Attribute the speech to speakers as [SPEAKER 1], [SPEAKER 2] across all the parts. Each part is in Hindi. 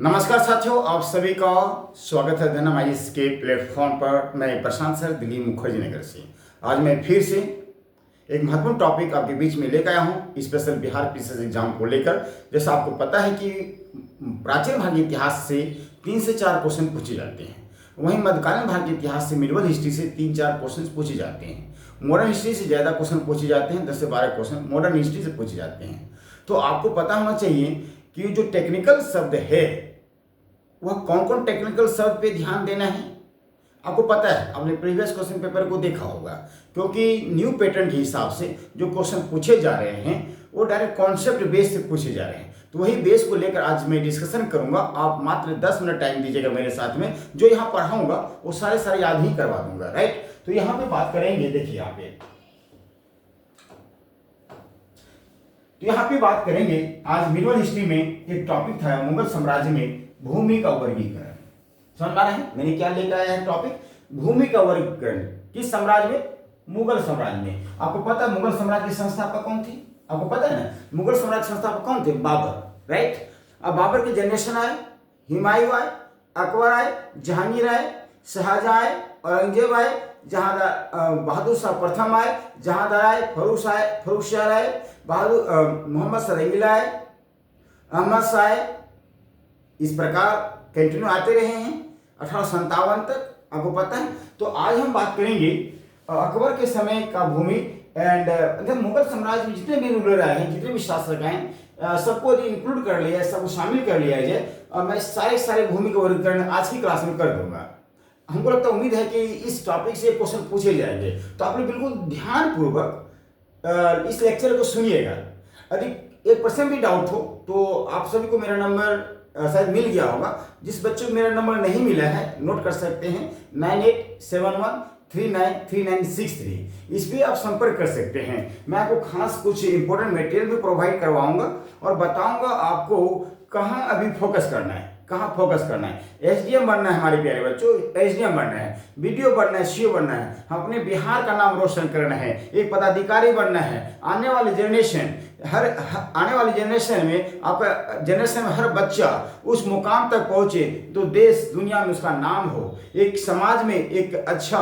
[SPEAKER 1] नमस्कार साथियों, आप सभी का स्वागत है धनमाइस के प्लेटफॉर्म पर। मैं प्रशांत सर, दिल्ली मुखर्जी नगर से। आज मैं फिर से एक महत्वपूर्ण टॉपिक आपके बीच में लेकर आया हूँ, स्पेशल बिहार पीसीएस एग्जाम को लेकर। जैसा आपको पता है कि प्राचीन भारतीय इतिहास से 3 से 4 क्वेश्चन पूछे जाते हैं, वहीं मध्यकालीन भारतीय इतिहास से मिडिवल हिस्ट्री से 3-4 क्वेश्चन पूछे जाते हैं। मॉडर्न हिस्ट्री से ज़्यादा क्वेश्चन पूछे जाते हैं, 10 से 12 क्वेश्चन मॉडर्न हिस्ट्री से पूछे जाते हैं। तो आपको पता होना चाहिए कि जो टेक्निकल शब्द है वह कौन कौन टेक्निकल शब्द पे ध्यान देना है। आपको पता है, आपने प्रीवियस क्वेश्चन पेपर को देखा होगा, क्योंकि न्यू पैटर्न के हिसाब से जो क्वेश्चन पूछे जा रहे हैं वो डायरेक्ट कॉन्सेप्ट बेस से पूछे जा रहे हैं। तो वही बेस को लेकर आज मैं डिस्कशन करूंगा। आप मात्र 10 मिनट टाइम दीजिएगा मेरे साथ में। जो यहाँ पढ़ाऊंगा वो सारे याद ही करवा दूंगा, राइट। तो यहाँ पे बात करेंगे, देखिए यहाँ पे, तो यहाँ पे बात करेंगे आज मिडिवल हिस्ट्री में एक टॉपिक था मुगल साम्राज्य में भूमि का वर्गीकरण। समझ पा रहे हैं मैंने क्या लेकर आया है टॉपिक? भूमि का वर्गीकरण। किस साम्राज्य में? मुगल साम्राज्य में। आपको पता है मुगल साम्राज्य की संस्थापक कौन थी? आपको पता है ना, मुगल साम्राज्य संस्थापक कौन थे? बाबर, राइट। अब बाबर के जनरेशन आए, हुमायूं आए, अकबर आए, जहांगीर आए, शाहजहां आए, औरंगजेब आए, बहादुर शाह प्रथम आए, जहांदार आए, फर्रुख शाह आए, मोहम्मद सरंगीला आए, अहमद शाह आए। इस प्रकार कंटिन्यू आते रहे हैं 1857 तक, आपको पता है। तो आज हम बात करेंगे अकबर के समय का भूमि एंड मुगल साम्राज्य में जितने भी रूलर आए हैं, जितने भी शासक हैं, सबको इंक्लूड कर लिया, सबको शामिल कर लिया जाए। मैं सारे भूमि का वर्गीकरण आज की क्लास में कर दूंगा। हमको लगता है, उम्मीद है कि इस टॉपिक से क्वेश्चन पूछे जाएंगे, तो आपने बिल्कुल ध्यानपूर्वक इस लेक्चर को सुनिएगा। यदि 1% भी डाउट हो तो आप सभी को मेरा नंबर शायद मिल गया होगा। जिस बच्चे को मेरा नंबर नहीं मिला है नोट कर सकते हैं, 9871393963। इस पर आप संपर्क कर सकते हैं। मैं आपको खास कुछ इंपॉर्टेंट मटेरियल भी प्रोवाइड करवाऊंगा और बताऊंगा आपको कहाँ अभी फोकस करना है, कहाँ फोकस करना है। एसडीएम बनना है हमारे प्यारे बच्चों, एसडीएम बनना है, बीडीओ बनना है, सीओ बनना है, हम अपने बिहार का नाम रोशन करना है, एक पदाधिकारी बनना है। आने वाली जनरेशन में आपका जनरेशन में हर बच्चा उस मुकाम तक पहुंचे तो देश दुनिया में उसका नाम हो, एक समाज में एक अच्छा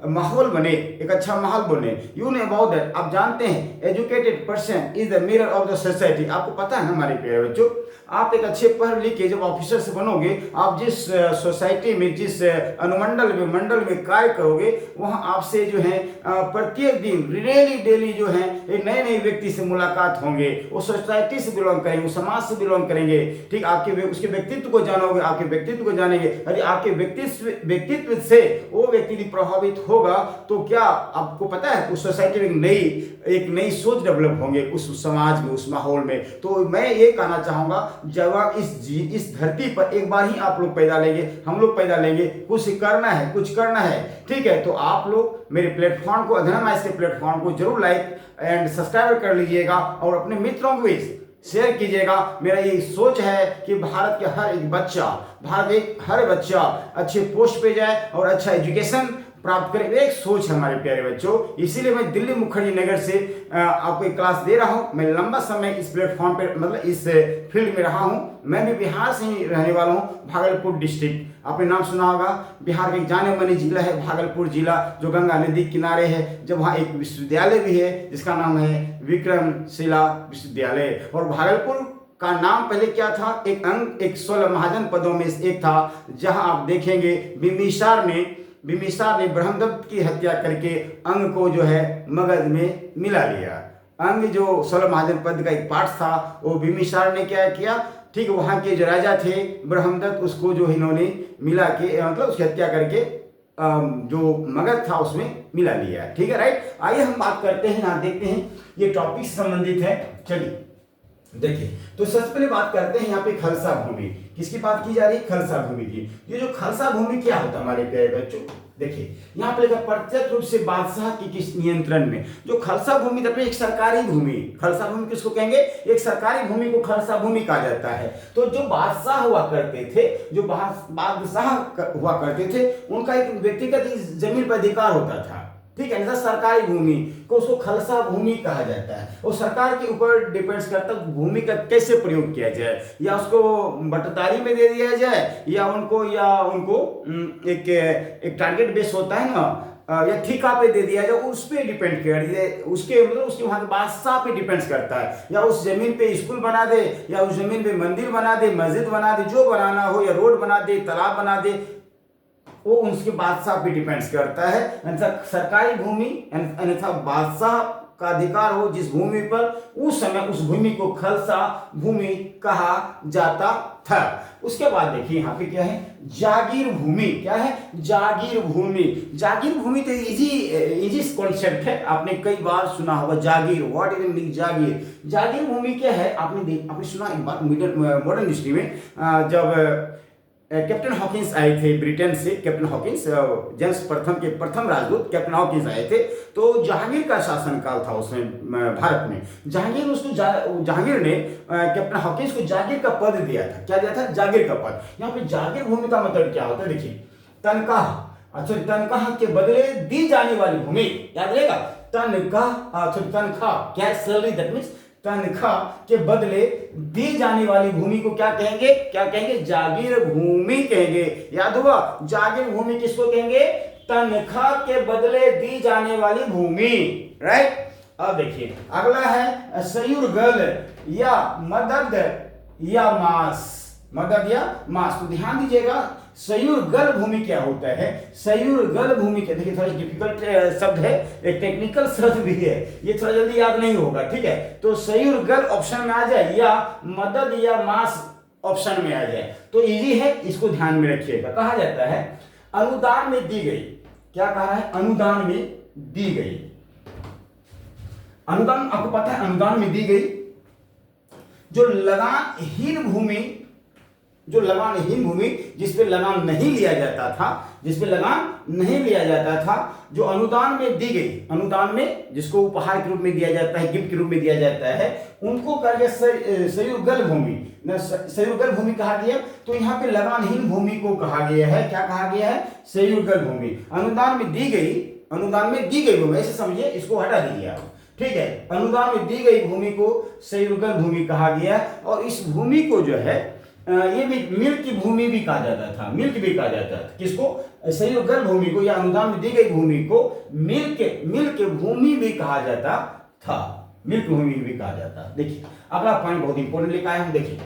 [SPEAKER 1] माहौल बने, एक अच्छा माहौल बने। You know about that. आप जानते हैं educated person is the mirror of the society. आपको पता है ना हमारे प्यारे बच्चों, आप एक अच्छे पढ़ लिख के जब ऑफिसर से बनोगे, आप जिस सोसाइटी में, जिस अनुमंडल में, मंडल में कार्य करोगे, वहां आपसे जो है प्रत्येक दिन डेली जो है एक नए व्यक्ति से मुलाकात होंगे। वो सोसाइटी से बिलोंग करेंगे, वो समाज से बिलोंग करेंगे, ठीक। उसके व्यक्तित्व को जानोगे, आपके व्यक्तित्व को जानेंगे। यदि आपके व्यक्तित्व से वो व्यक्ति प्रभावित होगा तो क्या आपको पता है उस सोसाइटी में एक नई सोच डेवलप होंगे, उस समाज में, उस माहौल में। तो मैं ये कहना चाहूंगा, जब आप इस धरती पर एक बार ही आप लोग पैदा लेंगे, हम लोग पैदा लेंगे, कुछ करना है, ठीक है। तो आप लोग मेरे प्लेटफॉर्म को, अधनमाइस के प्लेटफॉर्म को जरूर लाइक एंड सब्सक्राइब कर लीजिएगा और अपने मित्रों को भी शेयर कीजिएगा। मेरा ये सोच है कि भारत के हर बच्चा अच्छे पोस्ट पे जाए और अच्छा एजुकेशन प्राप्त करें, एक सोच है हमारे प्यारे बच्चों। इसीलिए मैं दिल्ली मुखर्जी नगर से आपको एक क्लास दे रहा हूं। मैं लंबा समय इस प्लेटफॉर्म पे, मतलब इस फील्ड में रहा हूं। मैं भी बिहार से ही रहने वाला हूं, भागलपुर डिस्ट्रिक्ट। आपने नाम सुना होगा, बिहार का एक जाने माने जिला है भागलपुर जिला, जो गंगा नदी किनारे है, जब वहाँ एक विश्वविद्यालय भी है जिसका नाम है विक्रमशिला विश्वविद्यालय। और भागलपुर का नाम पहले क्या था? एक 16 महाजन पदों में एक था, जहां आप देखेंगे बिंबिसार ने ब्रह्मदत्त की हत्या करके अंग को जो है मगध में मिला लिया। अंग जो 16 महाजन पद का एक पार्ट था, वो बिंबिसार ने क्या किया, ठीक। वहां के जो राजा थे ब्रह्मदत्त, उसको जो इन्होंने मिला के, मतलब उसकी हत्या करके जो मगध था उसमें मिला लिया, ठीक है, राइट। आइए हम बात करते हैं, यहाँ देखते हैं ये टॉपिक संबंधित है। चलिए देखिए, तो सबसे पहले बात करते हैं यहाँ पे खालसा भूमि। किसकी बात की जा रही है? खालसा भूमि की। ये जो खालसा भूमि क्या होता है हमारे प्यारे बच्चों? देखिए यहाँ पे लिखा प्रत्यक्ष रूप से बादशाह की किस नियंत्रण में। जो खालसा भूमि था एक सरकारी भूमि, खालसा भूमि किसको कहेंगे? एक सरकारी भूमि को खालसा भूमि कहा जाता है। तो जो बादशाह हुआ करते थे, उनका एक व्यक्तिगत जमीन पर अधिकार होता था, ठीक है। जैसा सरकारी भूमि को उसको खालसा भूमि कहा जाता है, वो सरकार के ऊपर डिपेंड्स करता है भूमि का कैसे प्रयोग किया जाए, या उसको बटदारी में दे दिया जाए या उनको एक टारगेट बेस होता है ना, या ठेका पे दे दिया जाए, उस पे डिपेंड कर उसके मतलब उसके वहां के बादशाह पे डिपेंड्स करता है। या उस जमीन पे स्कूल बना दे, या उस जमीन पे मंदिर बना दे, मस्जिद बना दे, जो बनाना हो, या रोड बना दे, तालाब बना दे, वो उसके बादशाह पे डिपेंड्स करता है। अन्यथा सरकारी भूमि, अन्यथा बादशाह का अधिकार हो जिस भूमि पर, उस समय उस भूमि को खालसा भूमि कहा जाता था। उसके बाद देखिए यहाँ पे क्या है, जागीर भूमि। क्या है? जागीर भूमि। जागीर भूमि तो इजी कॉन्सेप्ट है, आपने कई बार सुना होगा जागीर। व्हाट इज मीनिंग जागीर? जागीर भूमि क्या है? आपने सुना एक बात मॉडर्न हिस्ट्री में, जब कैप्टन हॉकिंस आए थे ब्रिटेन से, कैप्टन हॉकिंस जेम्स प्रथम राजदूत कैप्टन हॉकिंस आए थे, तो जहांगीर का शासनकाल था उसमें भारत में। जहांगीर ने कैप्टन हॉकिंस को जागीर का पद दिया था। क्या दिया था? जागीर का पद। यहाँ पे जागीर भूमि का मतलब क्या होता है? देखिए, तनख्वाह, अच्छा तनख्वाह के बदले दी जाने वाली भूमि, याद रहेगा, तनख्वाह क्या? सैलरी, दैट मीन्स तनख्वाह के बदले दी जाने वाली भूमि को क्या कहेंगे? क्या कहेंगे? जागीर भूमि कहेंगे। याद हुआ? जागीर भूमि किसको कहेंगे? तनख्वाह के बदले दी जाने वाली भूमि, राइट। अब देखिए अगला है सयुरगल या मदद या मास। मदद या मास, तो ध्यान दीजिएगा सयुरगल भूमि क्या होता है। सयुरगल भूमि क्या, देखिए थोड़ा डिफिकल्ट शब्द है, एक टेक्निकल शब्द भी है, ये थोड़ा जल्दी याद नहीं होगा, ठीक है। तो सयुरगल ऑप्शन में आ जाए या मदद या मास ऑप्शन में आ जाए तो इजी है, इसको ध्यान में रखिएगा। कहा जाता है अनुदान में दी गई। क्या कहा है? अनुदान में दी गई। अनुदान आपको पता है, अनुदान में दी गई जो लगानहीन भूमि, जिसपे लगान नहीं लिया जाता था, जो अनुदान में दी गई, अनुदान में जिसको उपहार के रूप में दिया जाता है, गिफ्ट के रूप में दिया जाता है, उनको कहा गया सयुरगल भूमि। सयुरगल भूमि कहा गया, तो यहाँ पे लगानहीन भूमि को कहा गया है। क्या कहा गया है? सयुरगल भूमि। अनुदान में दी गई भूमि, ऐसे समझिए, इसको हटा दीजिए आप, ठीक है। अनुदान में दी गई भूमि को सयुरगल भूमि कहा गया, और इस भूमि को जो है ये भी मिल्क की भूमि भी कहा जाता था। मिल्क भी कहा जाता था किसको? सयुरगल भूमि को, या अनुदान में दी गई भूमि को मिल्क भूमि भी कहा जाता था। मिल्क भूमि भी कहा जाता। देखिए अगला पॉइंट बहुत इंपॉर्टेंट लिखा है, हम देखिए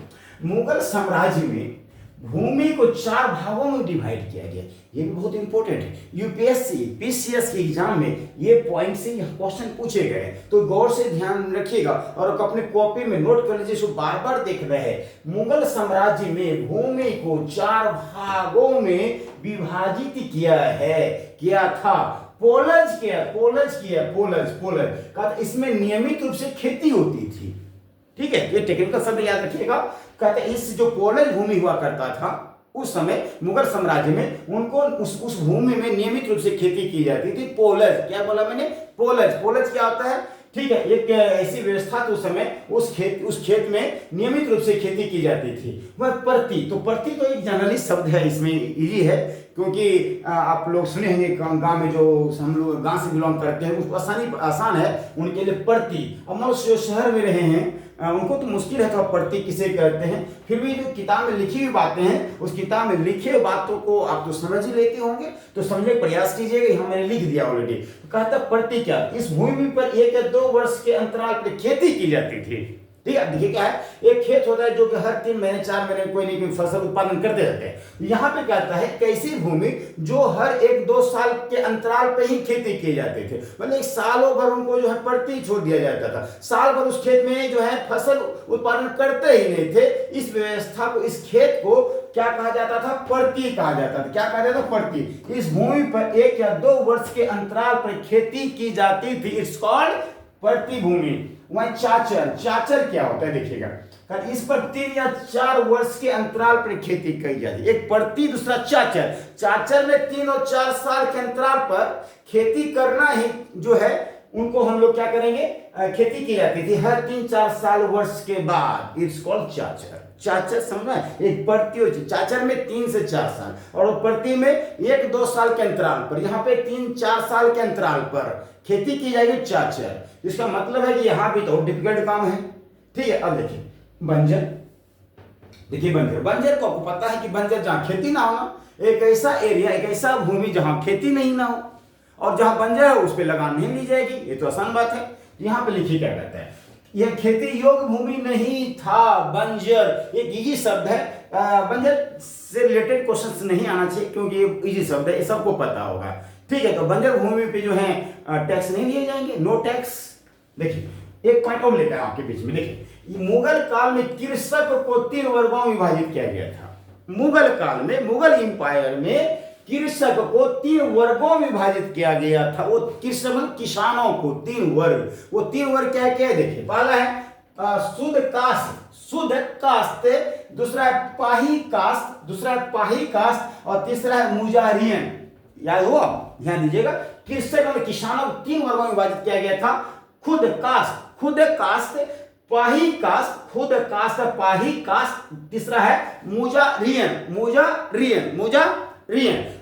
[SPEAKER 1] मुगल साम्राज्य में भूमि को 4 भागों में डिवाइड किया गया। ये भी बहुत इंपॉर्टेंट है, यूपीएससी पीसीएस के एग्जाम में ये पॉइंट से क्वेश्चन पूछे गए, तो गौर से ध्यान रखिएगा और अपने कॉपी में नोट कर लीजिए, इसको बार बार देख रहे हैं। मुगल साम्राज्य में भूमि को 4 भागों में विभाजित किया है। क्या था? पोलज का, इसमें नियमित रूप से खेती होती थी, ठीक है। ये टेक्निकल शब्द याद रखिएगा। कहते इस जो पोलज भूमि हुआ करता था उस समय मुगल साम्राज्य में, उनको उस भूमि में नियमित रूप से खेती की जाती थी। पोलज, क्या बोला मैंने? पोलज क्या होता है? ठीक है, एक ऐसी व्यवस्था तो उस समय उस खेत में नियमित रूप से खेती की जाती थी। वह प्रति तो एक जनरली शब्द है, इसमें इजी है, क्योंकि आप लोग सुने होंगे गांव में, जो हम लोग गांव से बिलोंग करते हैं उसको आसान है उनके लिए प्रति। अब मान जो शहर में रहे हैं उनको तो मुश्किल है, तो प्रति किसे कहते हैं। फिर भी जो किताब में लिखी हुई बातें हैं, उस किताब में लिखे हुई बातों को आप तो समझ ही लेते होंगे, तो समझने का प्रयास कीजिएगा। यहाँ मैंने लिख दिया ऑलरेडी। कहता प्रति क्या? इस भूमि पर 1 या 2 वर्ष के अंतराल पर खेती की जाती थी, ठीक है। देखिए क्या है, एक खेत होता है जो कि हर 3 महीने 4 महीने कोई नहीं कोई फसल उत्पादन करते रहते हैं। यहाँ पे कहता है कैसी भूमि जो हर 1-2 साल के अंतराल पे ही खेती किए जाते थे, मतलब सालों भर उनको जो है प्रति छोड़ दिया जाता था, साल भर उस खेत में जो है फसल उत्पादन करते ही नहीं थे। इस व्यवस्था को, इस खेत को क्या कहा जाता था? प्रति कहा जाता था। क्या कहा जाता था? प्रति। इस भूमि पर 1 या 2 वर्ष के अंतराल पर खेती की जाती थी, इट्स कॉल्ड प्रति भूमि। वहीं चाचर क्या होता है? देखिएगा, इस पर 3 या 4 वर्ष के अंतराल पर खेती की जाती है। एक प्रति, दूसरा चाचर में 3 और 4 साल के अंतराल पर खेती करना ही जो है उनको हम लोग क्या करेंगे? खेती की जाती थी हर 3-4 साल वर्ष के बाद। It's called चाचर। चाचर समझना है, एक प्रति होती है चाचर में 3 से 4 साल, और वो प्रति में 1-2 साल के अंतराल पर, यहाँ पे 3-4 साल के अंतराल पर खेती की जाएगी चाचर। इसका मतलब है कि यहाँ भी तो डिफिकल्ट काम है। ठीक है, अब देखिए बंजर। देखिए बंजर को आपको पता है कि बंजर जहाँ खेती ना हो ना, एक ऐसा एरिया, एक ऐसा भूमि जहाँ खेती नहीं ना हो, और जहाँ बंजर है उस पर लगान नहीं ली जाएगी। ये तो आसान बात है। यहाँ पे लिखिए क्या कहता है, यह खेती योग्य भूमि नहीं था। बंजर एक इजी शब्द है, बंजर से रिलेटेड क्वेश्चंस नहीं आना चाहिए क्योंकि ये इजी शब्द है, ये सबको पता होगा। ठीक है, तो बंजर भूमि पे जो है टैक्स नहीं दिए जाएंगे, नो टैक्स। देखिए एक पॉइंट और लेकर आपके बीच में, देखिए मुगल काल में कृषक को 3 वर्गों में विभाजित किया गया था। मुगल काल में, मुगल एम्पायर में कृषक को 3 वर्गों में विभाजित किया गया था। वो कृषक किसानों को 3 वर्ग, वो 3 वर्ग क्या क्या है देखिए। पहला है शुद्ध कास्त, दूसरा है पाही कास्त, और तीसरा है मुजारियन। याद हुआ, ध्यान दीजिएगा। कृषक और किसानों को 3 वर्गों में विभाजित किया गया था। खुद कास्त, पाही कास्त, तीसरा है मुजारियन।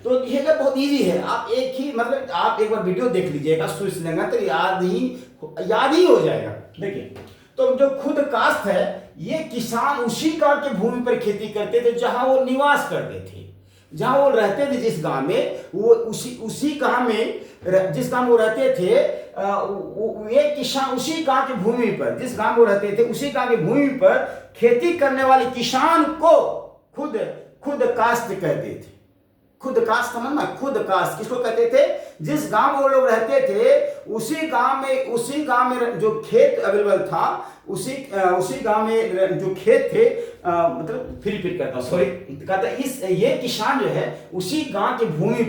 [SPEAKER 1] तो ये बहुत इजी है, आप एक ही मतलब आप एक बार वीडियो देख लीजिएगा, सुन लेंगे तो याद ही हो जाएगा। देखिए तो जो खुद कास्त है, ये किसान उसी गांव की भूमि पर खेती करते थे जहां वो निवास करते थे, जहां वो रहते थे। जिस गांव में वो उसी गांव में जिस गांव में वो रहते थे, ये किसान उसी गांव की भूमि पर, जिस गांव में वो रहते थे उसी गांव की भूमि पर खेती करने वाले किसान को खुद कास्त कहते थे। खुद कास्ट समझना, खुद कास्ट किसको कहते थे? जिस गांव में वो लोग रहते थे उसी गांव में जो खेत अवेलेबल था, उसी गांव में जो खेत थे, मतलब फिर रिपीट करता हूं, सॉरी, कहता ये किसान जो है उसी गांव की भूमि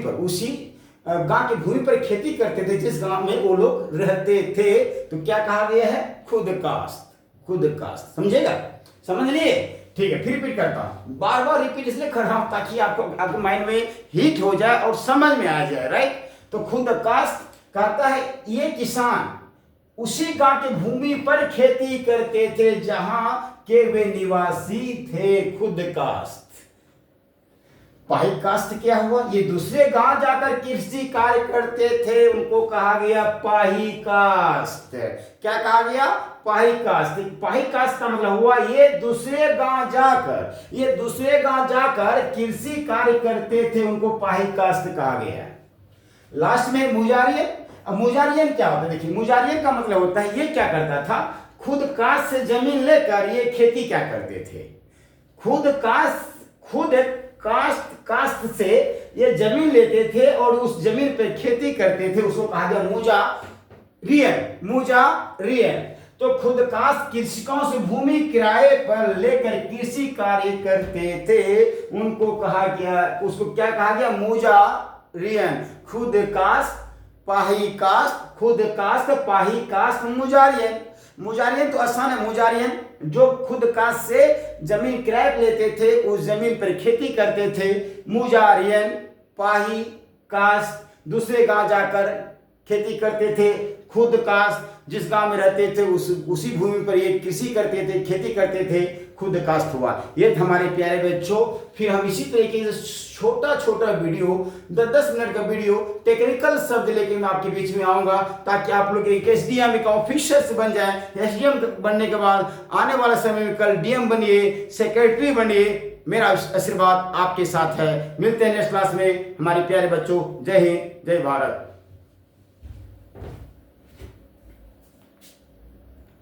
[SPEAKER 1] पर खेती करते थे जिस गांव में वो लोग रहते थे। तो क्या कहा गया है? खुद कास्ट। समझेगा? समझ लिए? ठीक है, फिर रिपीट करता हूं, बार बार रिपीट इसलिए कर रहा हूं ताकि आपके माइंड में हिट हो जाए और समझ में आ जाए, राइट। तो खुद कास्ट कहता है ये किसान उसी गांव की भूमि पर खेती करते थे जहां के वे निवासी थे। खुद कास्ट। पाही कास्ट क्या हुआ? ये दूसरे गांव जाकर कृषि कार्य करते थे, उनको कहा गया पाही कास्ट। क्या कहा गया? पाही कास्ट। पाही कास्ट का मतलब हुआ ये दूसरे गांव जाकर कृषि कार्य करते थे, उनको पाही कास्ट कहा गया। लास्ट में मुजारियन क्या होता है? देखिए मुजारियन का मतलब होता है ये क्या करता था, खुद कास्ट से जमीन लेकर ये खेती क्या करते थे, खुद कास्ट से ये जमीन लेते थे और उस जमीन पर खेती करते थे, उसको कहा गया मुजारियन। तो खुद कास्ट कृषकों से भूमि किराए पर लेकर कृषि कार्य करते थे, उसको क्या कहा गया? मुजारियन। खुद कास्ट, पाही कास्ट, मुजारियन तो आसान है। मुजारियन जो खुद कास्ट से जमीन किराए पर लेते थे, उस जमीन पर खेती करते थे। मुजारियन, पाही कास्ट दूसरे गांव जाकर खेती करते थे। खुद कास्ट जिस गांव में रहते थे उसी भूमि पर ये कृषि करते थे, खेती करते थे। खुद कास्ट हुआ। ये हमारे प्यारे बच्चों, फिर हम इसी तरीके से छोटा वीडियो 10-10 मिनट का वीडियो टेक्निकल शब्द लेके मैं आपके बीच में आऊंगा, ताकि आप लोग एक एसडीएम का ऑफिसर बन जाए। एसडीएम बनने के बाद आने वाला समय में कल डीएम बनिए, सेक्रेटरी बनिए। मेरा आशीर्वाद आपके साथ है। मिलते हैं नेक्स्ट क्लास में हमारे प्यारे बच्चों। जय हिंद, जय भारत।